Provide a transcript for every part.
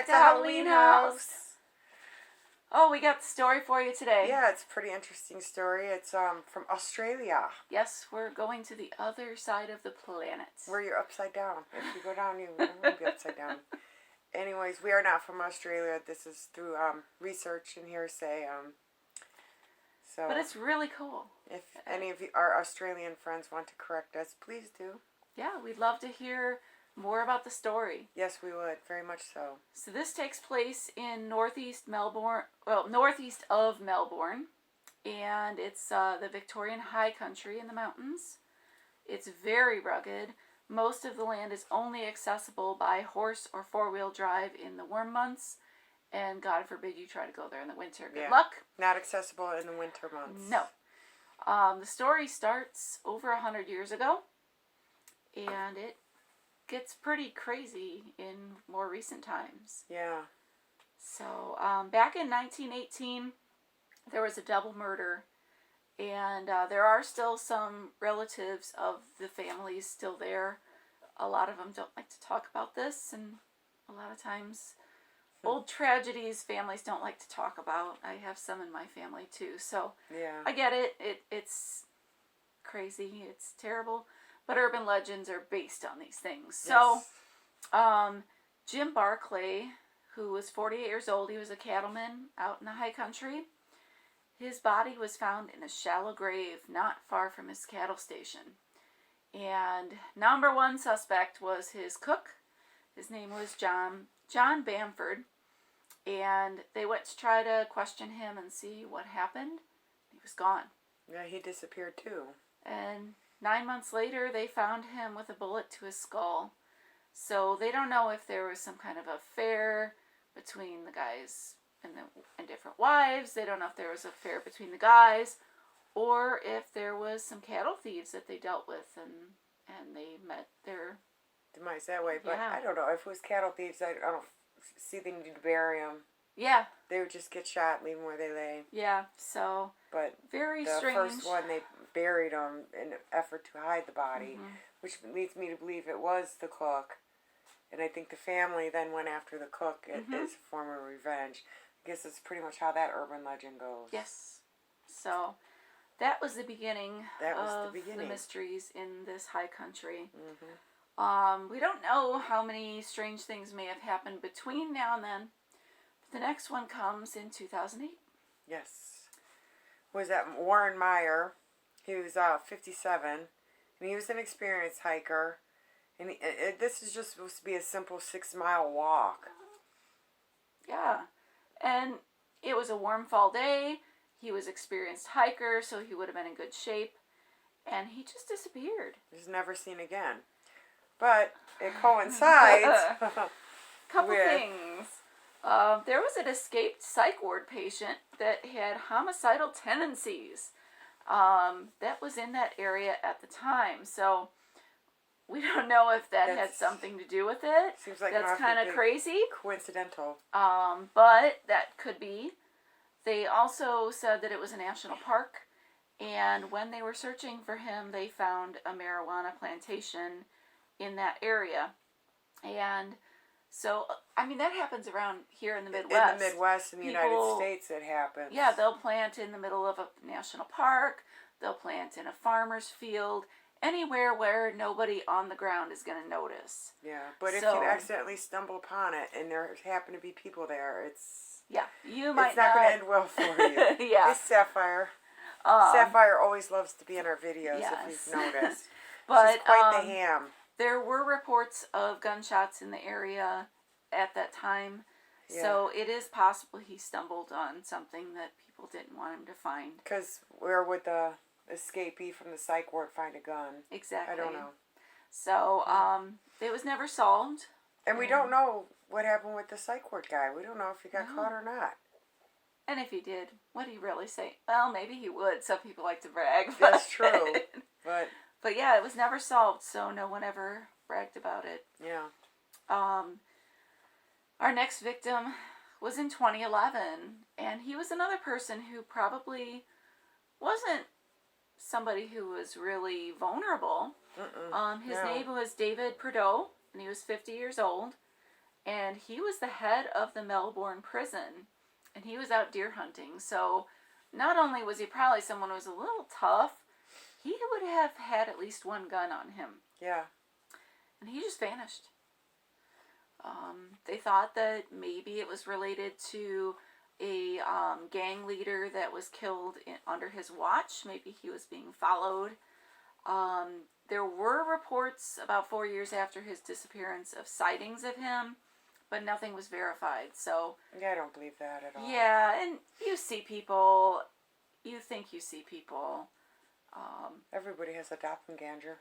back to Halloween House. Oh, we got the story for you today. Yeah, it's a pretty interesting story. It's from Australia. Yes, we're going to the other side of the planet. Where you're upside down. If you go down, you won't be upside down. Anyways, we are not from Australia. This is through research and hearsay. But it's really cool. If any of our Australian friends want to correct us, please do. Yeah, we'd love to hear more about the story. Yes, we would. Very much so. So this takes place in northeast of Melbourne. And it's the Victorian high country in the mountains. It's very rugged. Most of the land is only accessible by horse or four-wheel drive in the warm months. And God forbid you try to go there in the winter. Good luck. Not accessible in the winter months. No. The story starts over 100 years ago. And it gets pretty crazy in more recent times. Yeah. So, back in 1918, there was a double murder. And there are still some relatives of the families still there. A lot of them don't like to talk about this. And a lot of times, old tragedies families don't like to talk about. I have some in my family too. So, yeah. I get it. It's crazy. It's terrible. But urban legends are based on these things. Yes. So, Jim Barclay, who was 48 years old, he was a cattleman out in the high country. His body was found in a shallow grave not far from his cattle station. And number one suspect was his cook. His name was John Bamford. And they went to try to question him and see what happened. He was gone. Yeah, he disappeared too. And 9 months later, they found him with a bullet to his skull. So they don't know if there was some kind of affair between the guys and different wives. They don't know if there was an affair between the guys, or if there was some cattle thieves that they dealt with, and they met their demise that way. But yeah. I don't know if it was cattle thieves. I don't see they need to bury them. Yeah. They would just get shot, leave them where they lay. Yeah. So. But very the strange. first one, they buried him in an effort to hide the body, which leads me to believe it was the cook. And I think the family then went after the cook as a form of revenge. I guess that's pretty much how that urban legend goes. Yes. So that was the beginning of the mysteries in this high country. We don't know how many strange things may have happened between now and then. But the next one comes in 2008. Yes. Was that Warren Meyer? He was 57, and he was an experienced hiker. And this is just supposed to be a simple 6-mile walk. Yeah. And it was a warm fall day. He was an experienced hiker, so he would have been in good shape. And he just disappeared. He's never seen again. But it coincides Couple things. There was an escaped psych ward patient that had homicidal tendencies. That was in that area at the time. So we don't know if that had something to do with it. Seems like that's kind of crazy. Coincidental. But that could be. They also said that it was a national park. And when they were searching for him, they found a marijuana plantation in that area. And so, I mean, that happens around here in the Midwest. In the Midwest, in the United States, it happens. Yeah, they'll plant in the middle of a national park. They'll plant in a farmer's field. Anywhere where nobody on the ground is going to notice. Yeah, but if you accidentally stumble upon it and there happen to be people there, it's... Yeah, you might it's not going to end well for you. Yeah. It's Sapphire. Sapphire always loves to be in our videos, if you've noticed. But, she's quite the ham. There were reports of gunshots in the area at that time. Yeah. So it is possible he stumbled on something that people didn't want him to find. Because where would the escapee from the psych ward find a gun? Exactly. I don't know. So it was never solved. And we don't know what happened with the psych ward guy. We don't know if he got caught or not. And if he did, what did he really say? Well, maybe he would. Some people like to brag. That's true. But yeah, it was never solved, so no one ever bragged about it. Yeah. Our next victim was in 2011, and he was another person who probably wasn't somebody who was really vulnerable. His name was David Perdow, and he was 50 years old. and he was the head of the Melbourne prison, and he was out deer hunting. So not only was he probably someone who was a little tough, he would have had at least one gun on him. Yeah. And he just vanished. They thought that maybe it was related to a gang leader that was killed under his watch. Maybe he was being followed. There were reports about 4 years after his disappearance of sightings of him, but nothing was verified. So Yeah, I don't believe that at all. yeah, and you see people, you think you see people. Everybody has a doppelganger.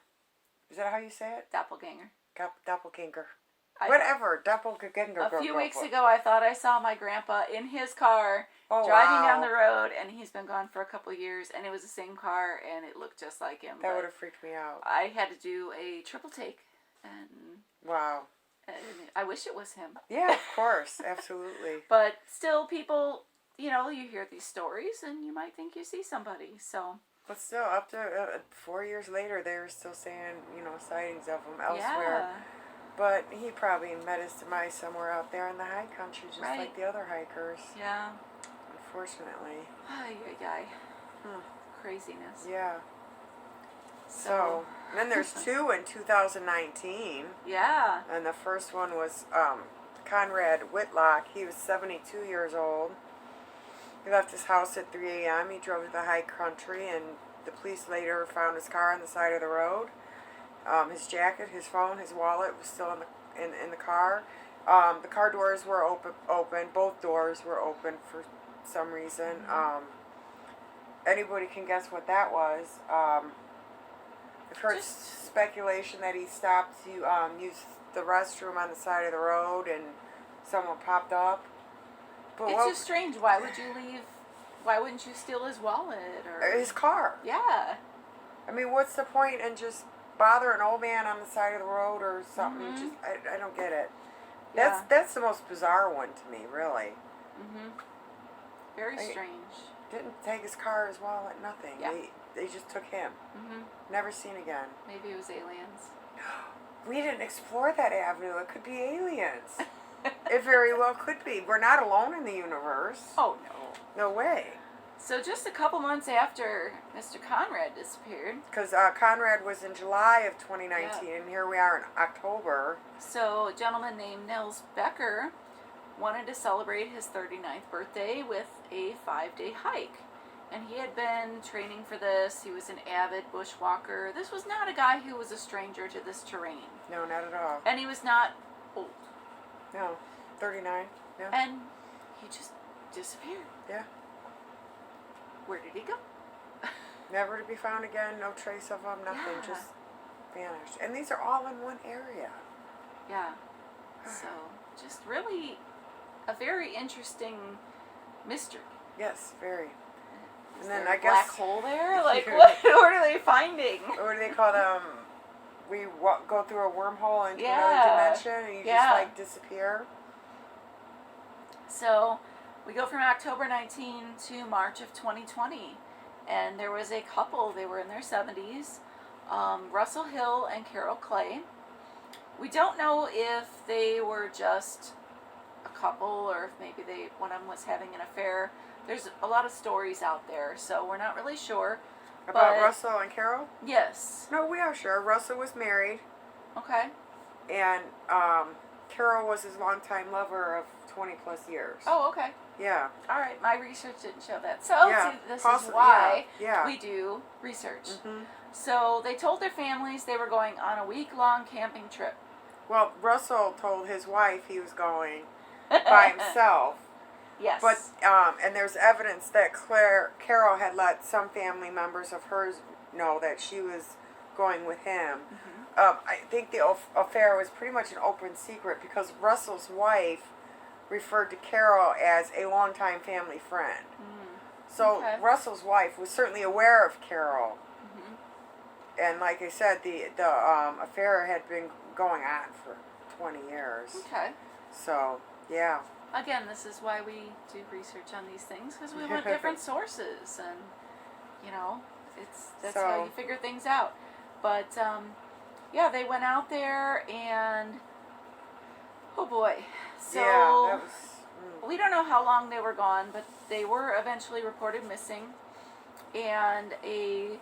Is that how you say it? Doppelganger. Doppelganger. Whatever. Doppelganger. A few weeks ago, I thought I saw my grandpa in his car driving down the road, and he's been gone for a couple years, and it was the same car, and it looked just like him. That would have freaked me out. I had to do a triple take, and wow. And I wish it was him. Yeah, of course. Absolutely. But still, people, you hear these stories, and you might think you see somebody, so... But still, up to 4 years later, they were still saying, sightings of him elsewhere. Yeah. But he probably met his demise somewhere out there in the high country, just like the other hikers. Yeah. Unfortunately. Ay. Craziness. Yeah. So, then there's two in 2019. Yeah. And the first one was Conrad Whitlock. He was 72 years old. He left his house at 3 a.m. He drove to the high country, and the police later found his car on the side of the road. His jacket, his phone, his wallet was still in the car. The car doors were open. Both doors were open for some reason. Anybody can guess what that was. I've heard speculation that he stopped to use the restroom on the side of the road, and someone popped up. But it's just strange. Why would you leave? Why wouldn't you steal his wallet or his car? Yeah. I mean, what's the point in just bother an old man on the side of the road or something? Just I don't get it. That's the most bizarre one to me, really. Very strange. Didn't take his car, his wallet, nothing. Yeah. They just took him. Never seen again. Maybe it was aliens. We didn't explore that avenue. It could be aliens. It very well could be. We're not alone in the universe. Oh, no. No way. So just a couple months after Mr. Conrad disappeared. Because Conrad was in July of 2019, and here we are in October. So a gentleman named Nils Becker wanted to celebrate his 39th birthday with a 5-day hike. And he had been training for this. He was an avid bushwalker. This was not a guy who was a stranger to this terrain. No, not at all. And he was not old. No, 39. Yeah. And he just disappeared. Yeah. Where did he go? Never to be found again. No trace of him. Nothing. Yeah. Just vanished. And these are all in one area. Yeah. So, just really a very interesting mystery. Yes, very. Is And then there I a black guess hole there? Like, what are they finding? What do they call them? We go through a wormhole into another dimension, and you just disappear. So, we go from October 19 to March of 2020, and there was a couple. They were in their 70s, Russell Hill and Carol Clay. We don't know if they were just a couple or if maybe one of them was having an affair. There's a lot of stories out there, so we're not really sure. About Russell and Carol? Yes. No, we are sure. Russell was married. Okay. And Carol was his longtime lover of 20 plus years. Oh, okay. Yeah. All right. My research didn't show that. So, see, this is why we do research. So, they told their families they were going on a week-long camping trip. Well, Russell told his wife he was going by himself. Yes. But, and there's evidence that Carol had let some family members of hers know that she was going with him. I think the affair was pretty much an open secret because Russell's wife referred to Carol as a longtime family friend. So Russell's wife was certainly aware of Carol. And like I said, the affair had been going on for 20 years. Okay. So, yeah. Again, this is why we do research on these things, because we want different sources, and, that's how you figure things out. But, yeah, they went out there, and Oh boy. So yeah, that was. we don't know how long they were gone, but they were eventually reported missing. And a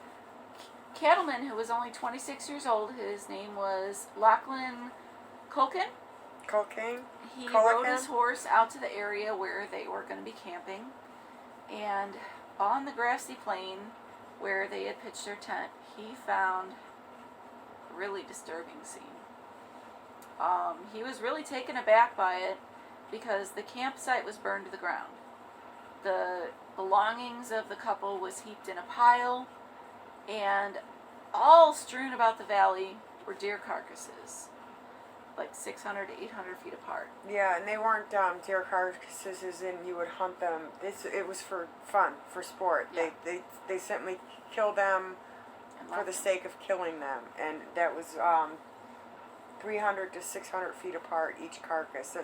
cattleman who was only 26 years old, his name was Lachlan Culkin. Cocaine? He Culkin? rode his horse out to the area where they were going to be camping. And on the grassy plain where they had pitched their tent, he found a really disturbing scene. He was really taken aback by it because the campsite was burned to the ground. The belongings of the couple was heaped in a pile, and all strewn about the valley were deer carcasses, like 600 to 800 feet apart. Yeah, and they weren't deer carcasses, and you would hunt them. It was for fun, for sport. Yeah. They simply killed them And for left the them. sake of killing them, and that was 300 to 600 feet apart each carcass.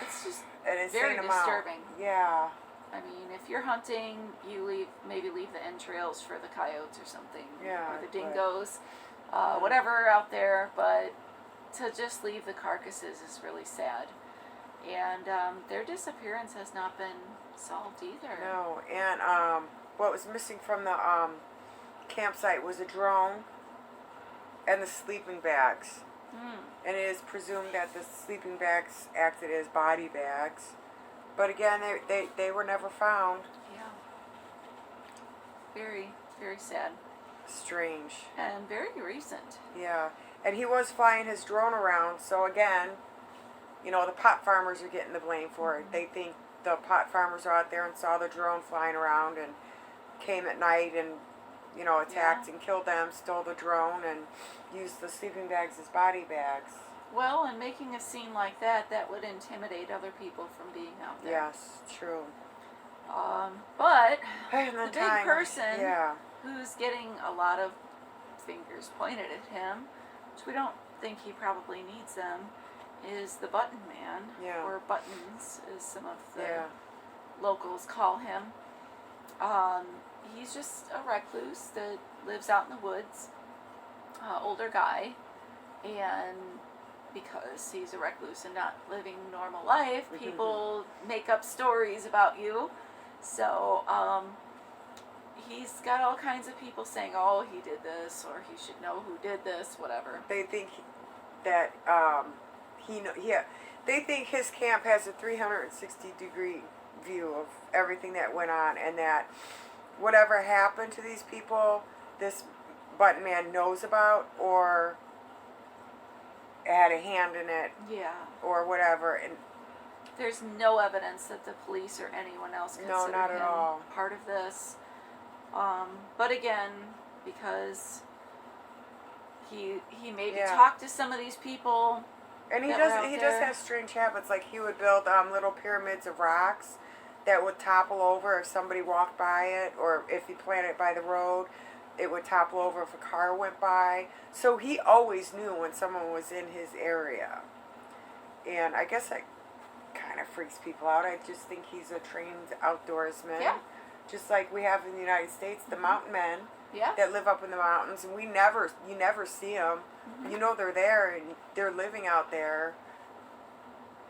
It's just an insane very amount. disturbing. Yeah. I mean, if you're hunting, you maybe leave the entrails for the coyotes or something, Yeah, or the but- dingoes, whatever out there. But to just leave the carcasses is really sad. And their disappearance has not been solved either. No, and what was missing from the campsite was a drone and the sleeping bags. And it is presumed that the sleeping bags acted as body bags. But again, they were never found. Yeah. Very, very sad. Strange. And very recent. Yeah. And he was flying his drone around, so again, you know, the pot farmers are getting the blame for it. They think the pot farmers are out there and saw the drone flying around and came at night and, you know, attacked and killed them, stole the drone, and used the sleeping bags as body bags. Well, and making a scene like that would intimidate other people from being out there. Yes, true. But And the the big person Yeah. who's getting a lot of fingers pointed at him, which we don't think he probably needs them, is the Button Man, Yeah. or Buttons, as some of the Yeah. locals call him. He's just a recluse that lives out in the woods, older guy, and because he's a recluse and not living normal life, people make up stories about you. So, he's got all kinds of people saying, oh, he did this, or he should know who did this, whatever. They think that they think his camp has a 360-degree view of everything that went on, and that whatever happened to these people, this Button Man knows about, or had a hand in it, Yeah. or whatever. And There's no evidence that the police or anyone else considered not at him all. part of this. But again, because he maybe Yeah. talked to some of these people. And he that were does out he there. does have strange habits. Like he would build little pyramids of rocks that would topple over if somebody walked by it, or if he planted it by the road, it would topple over if a car went by. So he always knew when someone was in his area. And I guess that kind of freaks people out. I just think he's a trained outdoorsman. Yeah. Just like we have in the United States, the mountain men Yeah. that live up in the mountains, and you never see them. You know they're there and they're living out there,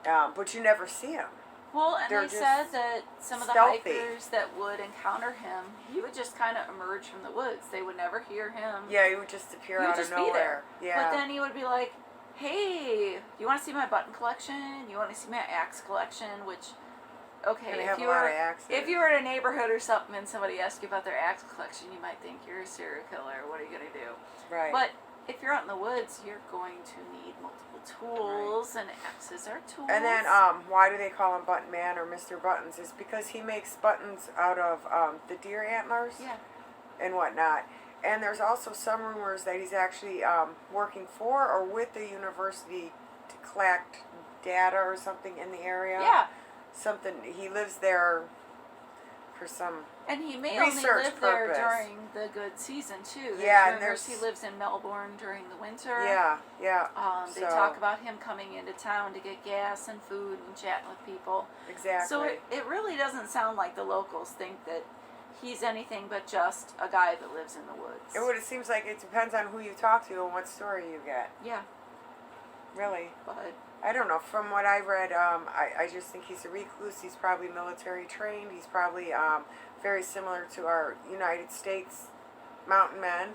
but you never see them. Well, and They're they just said that some of the stealthy. hikers that would encounter him, he would just kind of emerge from the woods. They would never hear him. Yeah, he would just appear He would out just of be nowhere. there. Yeah. But then he would be like, hey, you want to see my button collection? You want to see my axe collection? Which, okay, And they if have you a lot were of axes. if you were in a neighborhood or something and somebody asked you about their axe collection, you might think you're a serial killer. What are you going to do? Right. But if you're out in the woods, you're going to need multiple tools, and axes are tools. And then, why do they call him Button Man or Mr. Buttons? Is because he makes buttons out of the deer antlers Yeah. and whatnot. And there's also some rumors that he's actually working for or with the university to collect data or something in the area. Yeah. Something, he lives there for some. And he may only research live there purpose. during the good season too. There's Yeah, and rumors there's- he lives in Melbourne during the winter. Yeah. They So- talk about him coming into town to get gas and food and chatting with people. Exactly. So it really doesn't sound like the locals think that he's anything but just a guy that lives in the woods. It seems like it depends on who you talk to and what story you get. Yeah. Really? But I don't know. From what I read, I just think he's a recluse. He's probably military trained. He's probably very similar to our United States mountain men.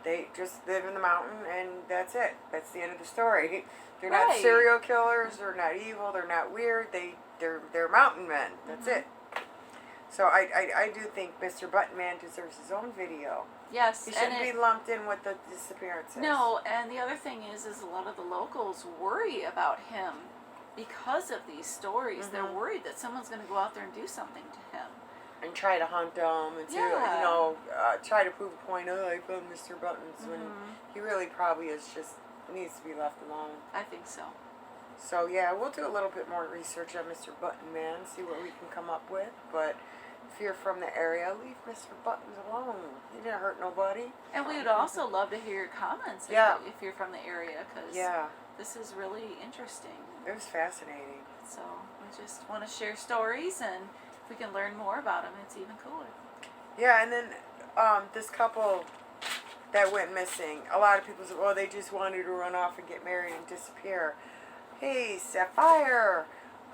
They just live in the mountain, and that's it. That's the end of the story. They're not serial killers. They're not evil. They're not weird. They're mountain men. That's it. So I do think Mr. Buttonman deserves his own video. Yes, he shouldn't be lumped in with the disappearances. No, and the other thing is a lot of the locals worry about him because of these stories. They're worried that someone's going to go out there and do something to him. And try to hunt him and try to prove a point. Oh, I found Mr. Buttons when he really probably needs to be left alone. I think so. So yeah, we'll do a little bit more research on Mr. Buttonman, see what we can come up with. But if you're from the area, leave Mr. Buttons alone. He didn't hurt nobody. And we would also love to hear your comments if you're from the area, because this is really interesting. It was fascinating. So we just want to share stories, and if we can learn more about them, it's even cooler. Yeah, and then this couple that went missing, a lot of people said, well, they just wanted to run off and get married and disappear. Hey, Sapphire!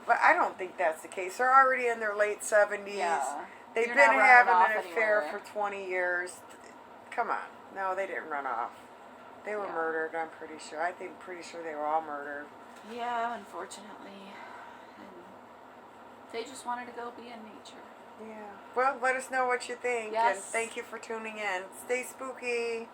But I don't think that's the case. They're already in their late 70s. Yeah. They've been having an affair for 20 years. Come on. No, they didn't run off. They were murdered, I'm pretty sure. Pretty sure they were all murdered. Yeah, unfortunately. And they just wanted to go be in nature. Yeah. Well, let us know what you think. Yes. And thank you for tuning in. Stay spooky.